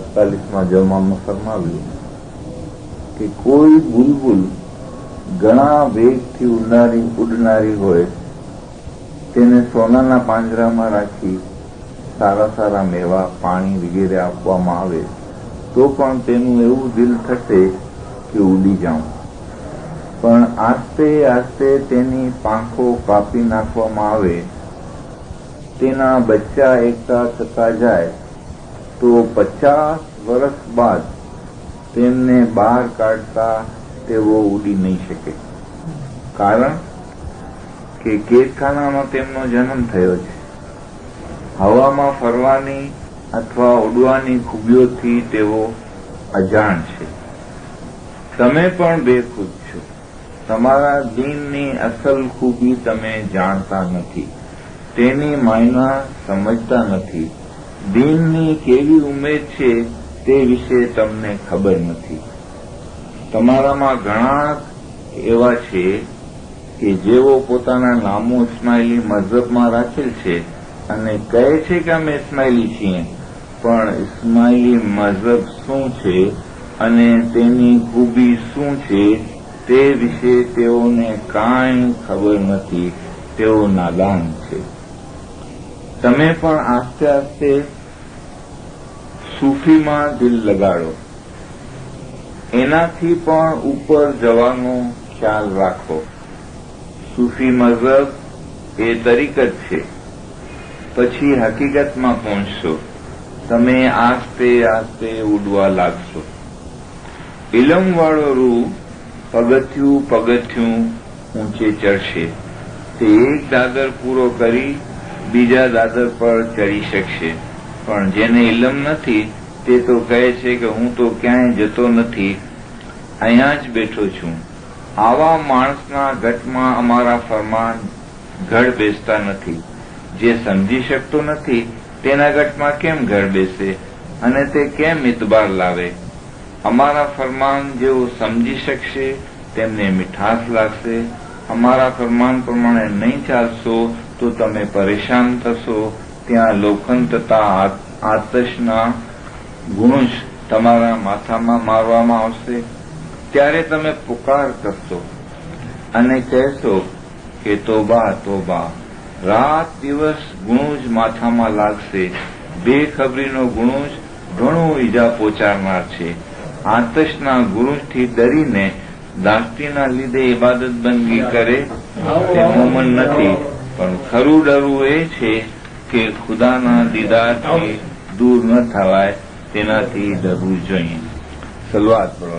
48માં જમામાં ફરમાવ્યું કે કોઈ બુલબુલ ઘણા વેગથી ઉડનારી હોય તેને સોનાના પાંજરામાં રાખી સારા સારા મેવા પાણી વગેરે આપવામાં આવે તો પણ તેનું એવું દિલ થશે કે ઉડી જાઉં, પણ આસ્તે આસ્તે તેની પાંખો કાપી નાખવામાં આવે, તેના બચ્ચા એકઠા થતા જાય તો 50 વર્ષ બાદ તેમને બહાર કાઢતા તેઓ ઉડી નહીં શકે, કારણ કે કેદખાનામાં તેમનો જન્મ થયો છે. હવામાં ફરવાની અથવા ઉડવાની ખૂબીઓથી તેઓ અજાણ છે. તમે પણ બેખુદ છો. તમારા દીનની અસલ ખૂબી તમે જાણતા નથી, તેની માયના સમજતા નથી. દીનની કેવી ઉમેદ છે તે વિશે તમને ખબર નથી. તમારામાં ઘણા એવા છે કે જેઓ પોતાના નામો ઇસ્માઇલી મઝહબમાં રાખેલ છે અને કહે છે કે અમે ઇસ્માઇલી છીએ, પણ ઇસ્માઇલી મઝહબ શું છે અને તેની ખૂબી શું છે તે વિશે તેઓને કાંઈ ખબર નથી. તેઓ નાદાન છે. તમે પણ આસ્તે આસ્તે સૂફીમાં દિલ લગાડો. એનાથી પણ ઉપર જવાનો ખ્યાલ રાખો. સૂફી મઝહબ એ તરીકત છે, પછી હકીકતમાં પહોંચશો. તમે આસ્તે આસ્તે ઉડવા લાગશો. ઇલમવાળો રૂહ પગથિયું ઊંચે ચડશે. તે એક દાદર પૂરો કરી બીજા દાદર પર ચડી શકશે, પણ જેને ઇલમ નથી તે તો કહે છે કે હું તો ક્યાંય જતો નથી, અહીંયા જ બેઠો છું. આવા માણસના ગઢમાં અમારા ફરમાન ઘડ બેસતા નથી. જે સમજી શકતો નથી તેના ગઢમાં કેમ ઘડ બેસે અને તે કેમ ઇતબાર લાવે? અમારા ફરમાન જેઓ સમજી શકશે તેમને મીઠાશ લાગશે. અમારા ફરમાન પ્રમાણે નહીં ચાલશો તો તમે પરેશાન થશો. ત્યાં લોખંડ તથા આતશના ગુણુજ તમારા માથામાં મારવામાં આવશે. ત્યારે તમે પુકાર કરશો અને કહેશો કે તોબા તોબા. રાત દિવસ ગુણુજ માથામાં લાગશે. બેખબરીનો ગુણુજ ઘણો ઈજા પહોંચાડનાર છે. આતશના ગુણુજથી ડરીને દાસ્તીના લીધે ઇબાદત બંદગી કરે તે મોમન નથી, પણ ખરું ડરવું એ છે કે ખુદાના દીદારથી દૂર ન થવાય, તેનાથી ડરવું જોઈએ. સલવાત પઢો.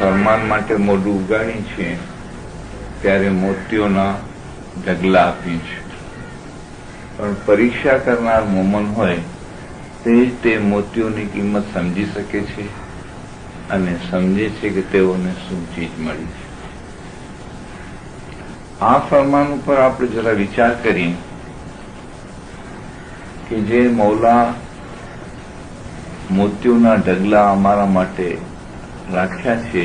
ફરમાન માટે મોઢું ઉગાડી છે ત્યારે મોતીઓના ઢગલા આપીએ છીએ, પણ પરીક્ષા કરનાર મોમન હોય તે જ તે મોતીઓની કિંમત સમજી શકે છે અને સમજે છે કે તેઓને શું ચીજ મળી છે. આ ફરમાન ઉપર આપણે જરા વિચાર કરીએ કે જે મૌલા મોતીઓના ઢગલા અમારા માટે રાખ્યા છે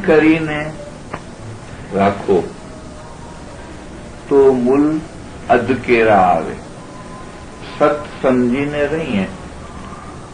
કરીને રાખો તો મૂલ અધકેરા આવે। સત સમજીને રહીએ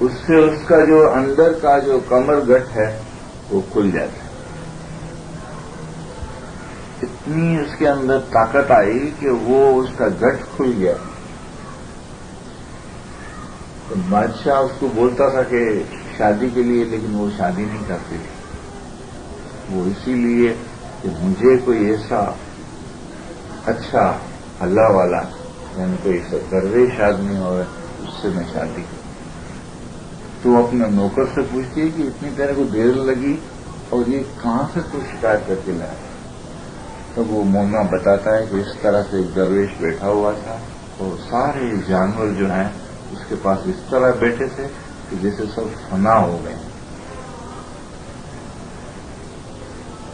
اس سے اس کا جو اندر کا جو کمر گٹ ہے وہ کھل جاتا ہے. اتنی اس کے اندر طاقت آئی کہ وہ اس کا گٹ کھل گیا. تو بادشاہ اس کو بولتا تھا کہ شادی کے لیے، لیکن وہ شادی نہیں کرتی تھی. وہ اسی لیے کہ مجھے کوئی ایسا اچھا اللہ والا، یعنی کوئی درویش آدمی اور اس سے میں شادی کروں. تو اپنے نوکر سے پوچھتی ہے کہ اتنی دیر کو دیر لگی اور یہ کہاں سے تو شکایت کر کے لایا. تب وہ مومنا بتاتا ہے کہ اس طرح سے ایک درویش بیٹھا ہوا تھا اور سارے جانور جو ہیں اس کے پاس اس طرح بیٹھے تھے کہ جیسے سب فنا ہو گئے.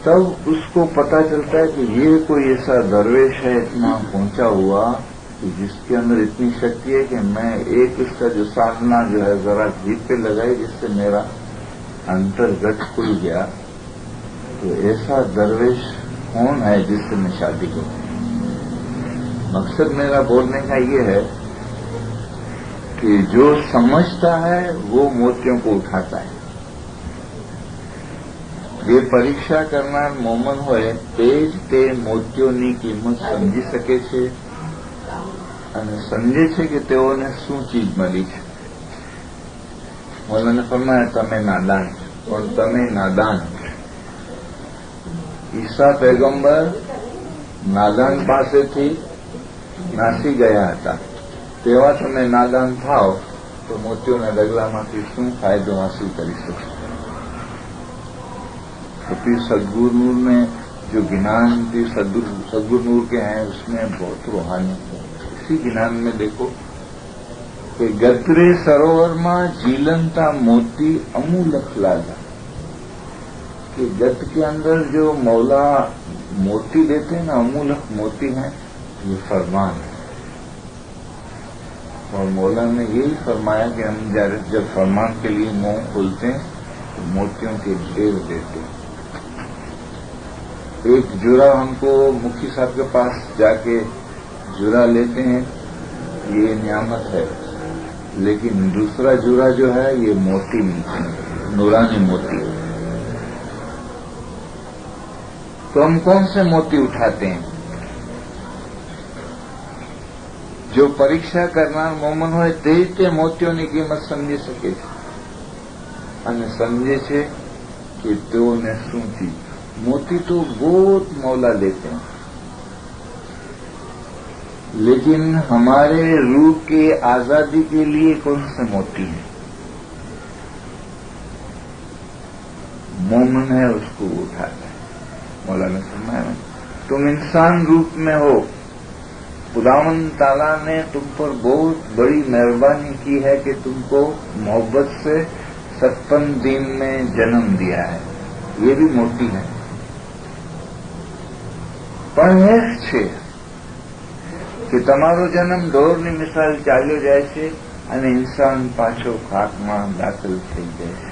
تب اس کو پتا چلتا ہے کہ یہ کوئی ایسا درویش ہے اتنا پہنچا ہوا کہ جس کے اندر اتنی شکتی ہے کہ میں ایک اس کا جو سادھنا جو ہے ذرا جیت پہ لگائی جس سے میرا انترگت کھل گیا. تو ایسا درویش کون ہے جس سے میں شادی کروں؟ مقصد میرا بولنے کا یہ ہے کہ جو سمجھتا ہے وہ موتیوں کو اٹھاتا ہے. یہ پریક્ષા કરનાર મોમન હોય તે જ તે મોતીઓની કિંમત સમજી શકે છે અને સમજે છે કે તેઓને શું ચીજ મળી છે. મૌલાને ફરમાયા તમે નાદાન છો, પણ તમે નાદાન છો. ઈસા પૈગંબર નાદાન પાસેથી નાસી ગયા હતા, તેવા તમે નાદાન થાવ તો મોતીઓના ડગલામાંથી શું ફાયદો હાંસિલ કરી શકશો. تو پھر سدگرو نور میں جو گنان تھی سدگرو نور کے ہیں اس میں بہت روحانی ہے. اسی گنان میں دیکھو کہ گترے سروور میں جیلنتا موتی امولک لالا، کہ گت کے اندر جو مولا موتی دیتے ہیں نا، امولک موتی ہیں، یہ فرمان ہے. اور مولا نے یہی فرمایا کہ ہم جب فرمان کے لیے منہ کھولتے ہیں تو موتیوں کے ڈھیر دیتے ہیں. ایک جرا ہم کو مکھی صاحب کے پاس جا کے جرا لیتے ہیں، یہ نعمت ہے. لیکن دوسرا جرا جو ہے یہ موتی نورانی موتی. تو ہم کون سے موتی اٹھاتے ہیں؟ جو પરીક્ષા કરનાર મોમન હોય તે જ તે મોતીઓની કિંમત સમજી શકે છે અને સમજે છે કે તેઓને શું ચીજ. موتی تو بہت مولا لیتے ہیں، لیکن ہمارے روح کے آزادی کے لیے کون سے موتی ہیں؟ مومن ہے اس کو اٹھاتا ہے. مولا نے فرمایا تم انسان روپ میں ہو، خداوند تعالیٰ نے تم پر بہت بڑی مہربانی کی ہے کہ تم کو محبت سے 56 دن میں جنم دیا ہے. یہ بھی موتی ہے. પણ એક છે કે તમારો જન્મ ઢોરની મિસાલ ચાલ્યો જાય છે અને ઇન્સાન પાછો ખાકમાં દાખલ થઈ જાય છે.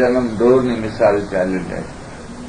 જન્મ દોરની મિસાલ ચાલ્યો જાય.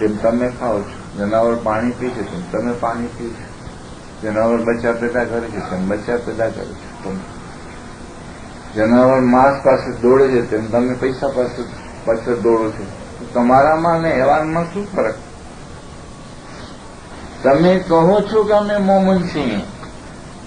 તેમ તમે ખાઓ છો, જનાવર પાણી પી છે તેમ તમે પાણી પીઓ છો, જનાવર બચ્ચા પેદા કરે છે તેમ બચ્ચા પેદા કરે છે, જનાવર માંસ પાસે દોડે છે તેમ તમે પૈસા પાછળ દોડો છો. તમારામાં ને હેવાનમાં શું ફરક? તમે કહો છો કે અમે મોમન છીએ,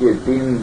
کہ 3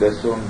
10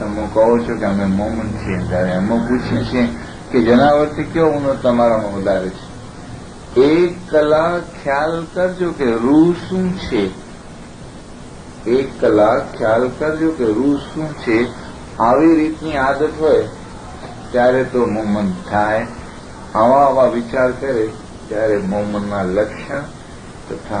તમે કહો છો કે અમે મોમન છીએ, ત્યારે અમે પૂછીએ છીએ કે જનાવરથી કેવું તમારામાં વધારે છે? 1 કલાક ખ્યાલ કરજો કે રૂહ શું છે। 1 કલાક ખ્યાલ કરજો કે રૂહ શું છે। આવી રીતની આદત હોય ત્યારે તો મોમન થાય। આવા વિચાર કરે ત્યારે મોમનના લક્ષણ તથા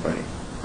પડે।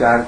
4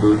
2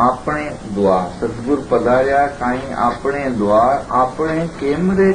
આપણે દ્વાર સદગુરુ પધાર્યા કાંઈ આપણે દ્વાર આપણે કેમ રે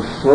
100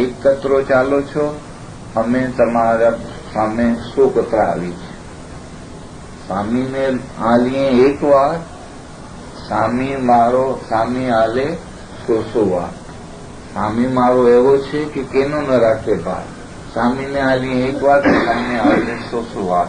એક કતરો ચાલો છો, અમે તમારા સામે 100 કતરા આવી છે। સ્વામીને આલીએ એક વાર, સ્વામી આલે 100 વાર। સ્વામી મારો એવો છે કે કેનો ન રાખે ભાર, સ્વામીને આલીએ એક વાર તો સ્વામી આલે 100 વાર।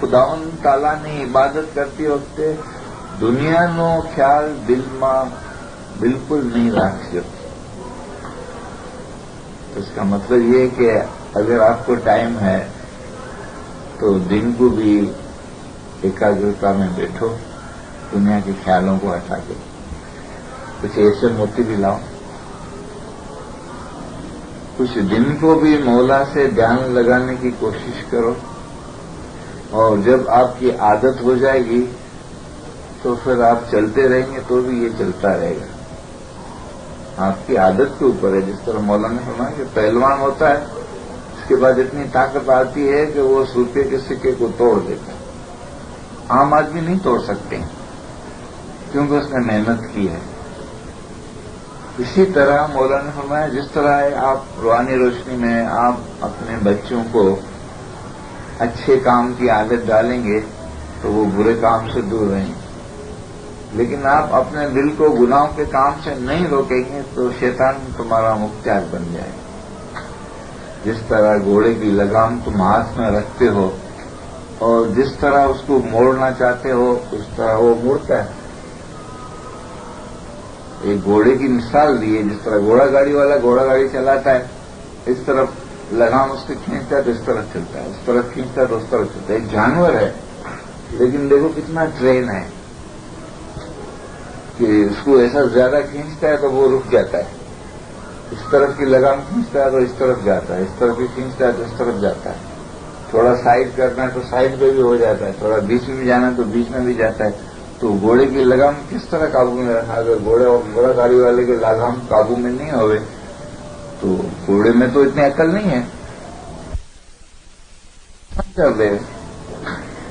خداوند تعالیٰ نے عبادت کرتی وقت دنیا نو خیال دل میں بالکل نہیں راکھو. اس کا مطلب یہ کہ اگر آپ کو ٹائم ہے تو دن کو بھی ایکاگرتا میں بیٹھو, دنیا کے خیالوں کو ہٹا کے کچھ ایسے موتی بھی لاؤ, کچھ دن کو بھی مولا سے دھیان لگانے کی کوشش کرو, اور جب آپ کی عادت ہو جائے گی تو پھر آپ چلتے رہیں گے تو بھی یہ چلتا رہے گا. آپ کی عادت کے اوپر ہے. جس طرح مولانا نے فرمایا کہ پہلوان ہوتا ہے, اس کے بعد اتنی طاقت آتی ہے کہ وہ روپے کے سکے کو توڑ دیتا ہے. عام آدمی نہیں توڑ سکتے کیونکہ اس نے محنت کی ہے. اسی طرح مولانا نے فرمایا جس طرح آپ روحانی روشنی میں آپ اپنے بچوں کو اچھے کام کی عادت ڈالیں گے تو وہ برے کام سے دور رہیں گے, لیکن آپ اپنے دل کو گناہوں کے کام سے نہیں روکیں گے تو شیطان تمہارا مختار بن جائے گا. جس طرح گھوڑے کی لگام تم ہاتھ میں رکھتے ہو اور جس طرح اس کو موڑنا چاہتے ہو اس طرح وہ موڑتا ہے. ایک گھوڑے کی مثال دی ہے. جس طرح گھوڑا گاڑی والا گھوڑا گاڑی چلاتا ہے, اس طرف لگام اس سے کھینچتا ہے تو اس طرف چلتا ہے, اس طرف کھینچتا ہے تو اس طرف چلتا ہے. ایک جانور ہے لیکن دیکھو کتنا ٹرین ہے کہ اس کو ایسا زیادہ کھینچتا ہے تو وہ رک جاتا ہے. اس طرف کی لگام کھینچتا ہے تو اس طرف جاتا ہے, اس طرف کی کھینچتا ہے تو اس طرف جاتا ہے. تھوڑا سائڈ کرنا ہے تو سائڈ پہ بھی ہو جاتا ہے, تھوڑا بیچ میں بھی جانا ہے تو بیچ میں بھی جاتا ہے. تو گھوڑے کی لگام کس طرح قابو میں رکھا؟ اگر گھوڑا گاڑی والے کے لگام قابو میں نہیں ہوئے تو گھوڑے میں تو اتنی عقل نہیں ہے.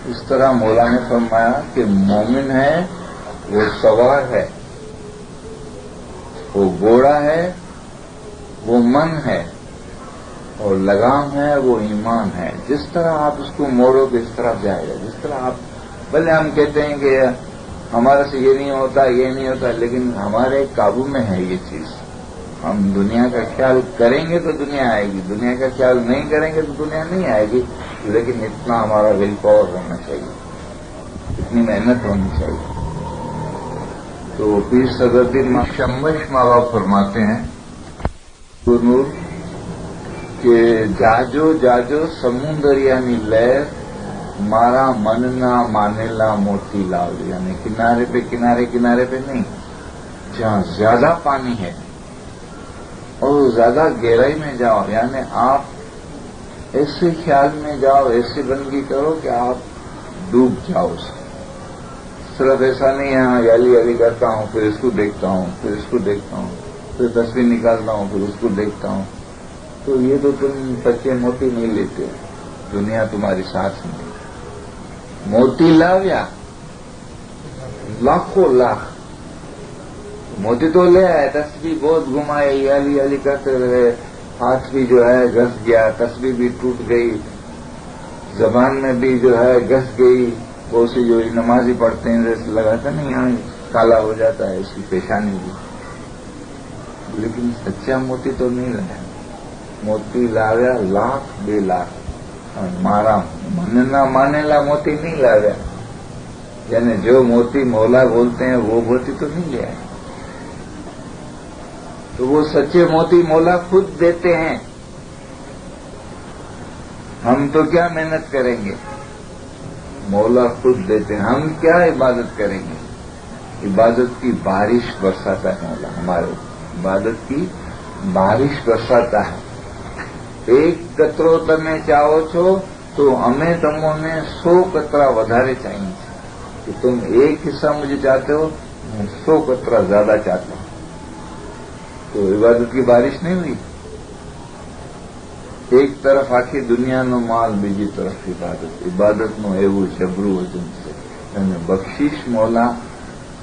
اس طرح مولا نے فرمایا کہ مومن ہے وہ سوار ہے, وہ گھوڑا ہے وہ من ہے, اور لگام ہے وہ ایمان ہے. جس طرح آپ اس کو موڑو گے اس طرح جائے گا. جس طرح آپ بھلے ہم کہتے ہیں کہ ہمارے سے یہ نہیں ہوتا یہ نہیں ہوتا, لیکن ہمارے قابو میں ہے یہ چیز. ہم دنیا کا خیال کریں گے تو دنیا آئے گی, دنیا کا خیال نہیں کریں گے تو دنیا نہیں آئے گی. لیکن اتنا ہمارا ول پاور ہونا چاہیے, اتنی محنت ہونی چاہیے. تو پیر صدرالدین شمش ماں باپ فرماتے ہیں نور کہ جاجو جاجو سمندر یعنی لہر مارا من نہ مانے لا موتی لاؤ, یعنی کنارے پہ نہیں, جہاں زیادہ پانی ہے اور زیادہ گہرائی میں جاؤ, یعنی آپ ایسے خیال میں جاؤ, ایسی بندگی کرو کہ آپ ڈوب جاؤ. صرف ایسا نہیں ہے یالی کرتا ہوں پھر اس کو دیکھتا ہوں پھر اس کو دیکھتا ہوں پھر تصویر نکالتا ہوں پھر اس کو دیکھتا ہوں. تو یہ تو تم سچے موتی نہیں لیتے, دنیا تمہاری ساتھ میں. موتی لاویا لاکھوں لاکھ موتی تو لے آئے, تصویر بہت گھمائے, یالی کرتے رہے, ہاتھ بھی جو ہے گھس گیا, تصویر بھی ٹوٹ گئی, زبان میں بھی جو ہے گھس گئی. بہت سی جو نمازی پڑھتے ہیں جیسے لگاتا نہیں یہاں کالا ہو جاتا ہے اس کی پیشانی بھی, لیکن سچا موتی تو نہیں رہا. موتی لاویا لاکھ بے لاکھ, مارا من نہ مانے لا موتی نہیں لاویا, یعنی جو موتی مولا بولتے ہیں وہ موتی تو نہیں لے آئے. تو وہ سچے موتی مولا خود دیتے ہیں. ہم تو کیا محنت کریں گے, مولا خود دیتے ہیں. ہم کیا عبادت کریں گے, عبادت کی بارش برساتا ہے مولا, ہمارے عبادت کی بارش برساتا ہے. ایک قطرو تمہیں چاہو چھو تو ہمیں تموں نے 100 قطرہ ودھارے چاہیے کہ تم ایک حصہ مجھے چاہتے ہو, میں 100 قطرہ زیادہ چاہتا ہوں. تو عبادت کی بارش نہیں ہوئی. ایک طرف آخی دنیا نو مال, بیجی طرف عبادت نو ایو جبرو وجن سے, یعنی بخشش مولا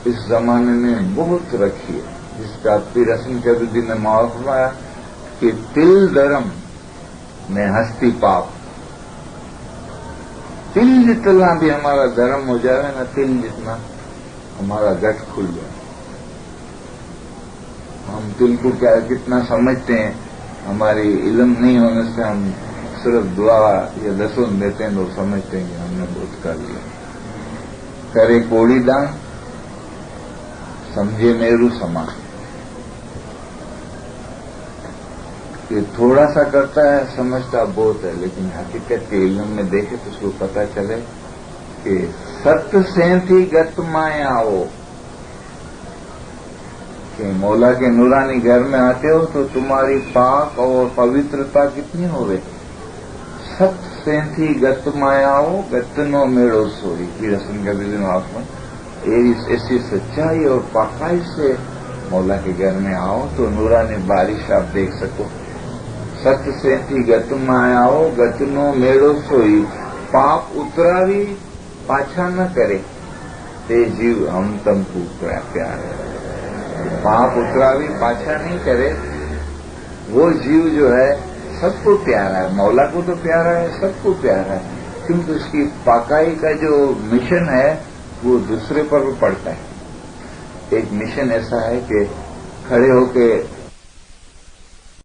اس زمانے میں بہت رکھی ہے. جس کا پیر حسن قیدالدین نے معاف فرمایا کہ تل درم میں ہستی پاپ. تل جتنا بھی ہمارا دھرم ہو جائے نا, تل جتنا ہمارا گٹ کھل جائے. ہم دل کو کتنا سمجھتے ہیں, ہماری علم نہیں ہونے سے ہم صرف دعا یا لہسن دیتے ہیں، لوگ سمجھتے ہیں کہ ہم نے بہت کر لیا. کرے کوڑی دان سمجھے میرو سما. یہ تھوڑا سا کرتا ہے سمجھتا بہت ہے، لیکن حقیقت کے علم میں دیکھے تو اس کو پتا چلے کہ ست سینتھی گت مایا ہو، کہ مولا کے نورانی گھر میں آتے ہو تو تمہاری پاک اور پوترتا کتنی ہوئے. ست سینتھی گت مایا ہو گتنو میڑو سوئی. کی رسم کا بھی آپ میں ایسی سچائی اور پاکائی سے مولا کے گھر میں آؤ تو نورانی بارش آپ دیکھ سکو. ست سینتھی گت مایا ہو گتنو میڑو سوئی. پاپ اترا بھی پاچھا نہ کرے تے جیو ہم تم کو پیار ہے. پاپ اترا بھی پاچھا نہیں کرے. وہ جیو جو ہے سب کو پیارا ہے، مولا کو تو پیارا ہے، سب کو پیارا ہے، کیونکہ اس کی پاکائی کا جو مشن ہے وہ دوسرے پر بھی پڑتا ہے. ایک مشن ایسا ہے کہ کھڑے ہو کے